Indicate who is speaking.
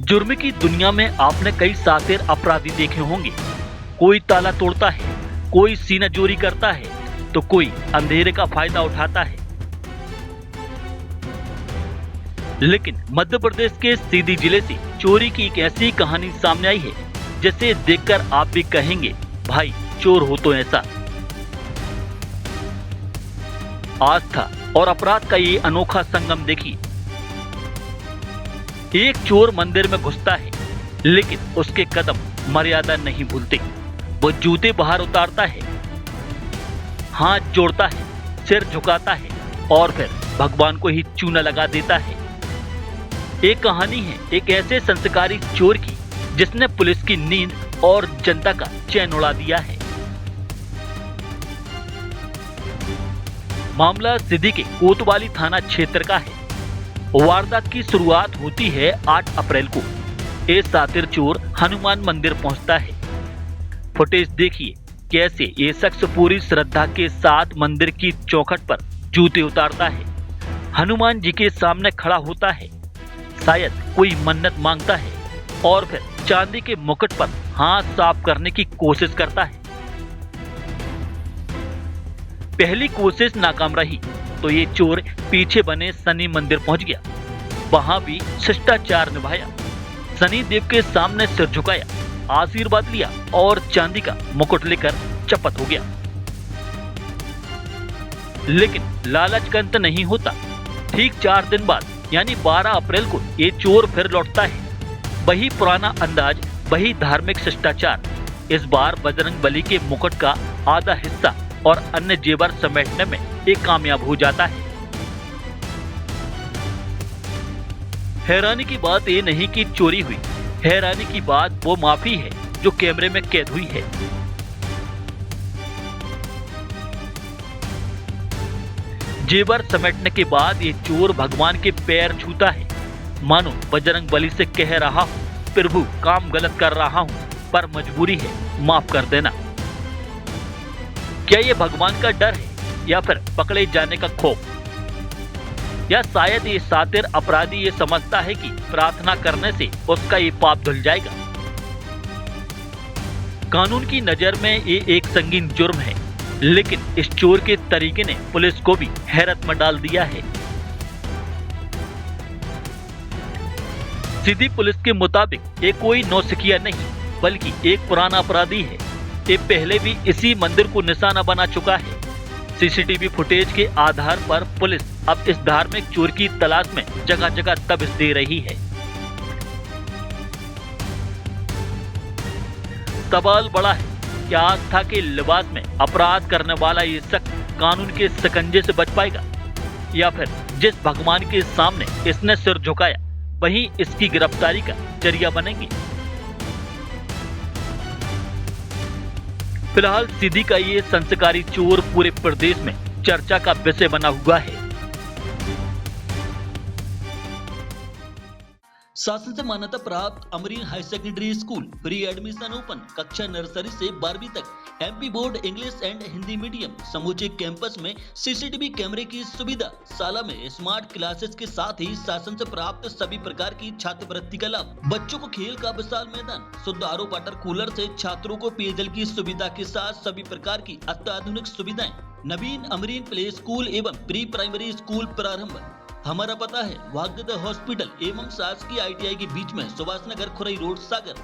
Speaker 1: जुर्म की दुनिया में आपने कई शातिर अपराधी देखे होंगे। कोई ताला तोड़ता है, कोई सीना चोरी करता है, तो कोई अंधेरे का फायदा उठाता है। लेकिन मध्य प्रदेश के सीधी जिले से चोरी की एक ऐसी कहानी सामने आई है जिसे देखकर आप भी कहेंगे, भाई चोर हो तो ऐसा। आस्था और अपराध का ये अनोखा संगम देखिए। एक चोर मंदिर में घुसता है, लेकिन उसके कदम मर्यादा नहीं भूलते। वो जूते बाहर उतारता है, हाथ जोड़ता है, सिर झुकाता है और फिर भगवान को ही चूना लगा देता है। एक कहानी है एक ऐसे संस्कारी चोर की जिसने पुलिस की नींद और जनता का चैन उड़ा दिया है। मामला सिद्दी के कोतवाली थाना क्षेत्र का है। वारदात की शुरुआत होती है 8 अप्रैल को। ये शातिर चोर हनुमान मंदिर पहुंचता है। फुटेज देखिए कैसे ये शख्स पूरी श्रद्धा के साथ मंदिर की चौखट पर जूते उतारता है, हनुमान जी के सामने खड़ा होता है, शायद कोई मन्नत मांगता है और फिर चांदी के मुकुट पर हाथ साफ करने की कोशिश करता है। पहली कोशिश नाकाम रही तो ये चोर पीछे बने शनि मंदिर पहुंच गया। वहां भी शिष्टाचार निभाया, शनि देव के सामने सिर झुकाया, आशीर्वाद लिया और चांदी का मुकुट लेकर चपत हो गया। लेकिन लालच का अंत नहीं होता। ठीक 4 दिन बाद यानी 12 अप्रैल को ये चोर फिर लौटता है। वही पुराना अंदाज, वही धार्मिक शिष्टाचार। इस बार बजरंग बली के मुकुट का आधा हिस्सा और अन्य जेवर समेटने में एक कामयाब हो जाता है। हैरानी की बात ये नहीं कि चोरी हुई, हैरानी की बात वो माफी है जो कैमरे में कैद हुई है। जेवर समेटने के बाद ये चोर भगवान के पैर छूता है, मानो बजरंग बली से कह रहा हूं, प्रभु काम गलत कर रहा हूं पर मजबूरी है, माफ कर देना। क्या ये भगवान का डर है या फिर पकड़े जाने का खौफ, या शायद ये शातिर अपराधी ये समझता है कि प्रार्थना करने से उसका ये पाप धुल जाएगा। कानून की नजर में ये एक संगीन जुर्म है, लेकिन इस चोर के तरीके ने पुलिस को भी हैरत में डाल दिया है। सीधी पुलिस के मुताबिक ये कोई नौसिखिया नहीं बल्कि एक पुराना अपराधी है। ये पहले भी इसी मंदिर को निशाना बना चुका है। सीसीटीवी फुटेज के आधार पर पुलिस अब इस धार्मिक चोर की तलाश में जगह जगह दबिश दे रही है। सवाल बड़ा है, क्या आस्था के लिबास में अपराध करने वाला ये शख्स कानून के शिकंजे से बच पाएगा, या फिर जिस भगवान के सामने इसने सिर झुकाया वही इसकी गिरफ्तारी का जरिया बनेंगे। फिलहाल सिद्दी का ये संस्कारी चोर पूरे प्रदेश में चर्चा का विषय बना हुआ है। शासन से मान्यता प्राप्त Amreen high secondary school pre admission open. कक्षा नर्सरी से 12वीं तक MP board English and Hindi medium. समूचे कैंपस में सीसीटीवी कैमरे की सुविधा। शाला में स्मार्ट क्लासेस के साथ ही शासन से प्राप्त सभी प्रकार की छात्रवृत्ति का लाभ। बच्चों को खेल का विशाल मैदान, शुद्ध आरओ वाटर कूलर से छात्रों को पेयजल की सुविधा के साथ सभी प्रकार की अत्याधुनिक सुविधाएं। नवीन अमरीन प्ले स्कूल एवं प्री प्राइमरी स्कूल प्रारंभ। हमारा पता है भाग्योदय हॉस्पिटल एवं शासकीय ITI के बीच में, सुभाष नगर, खुरई रोड, सागर।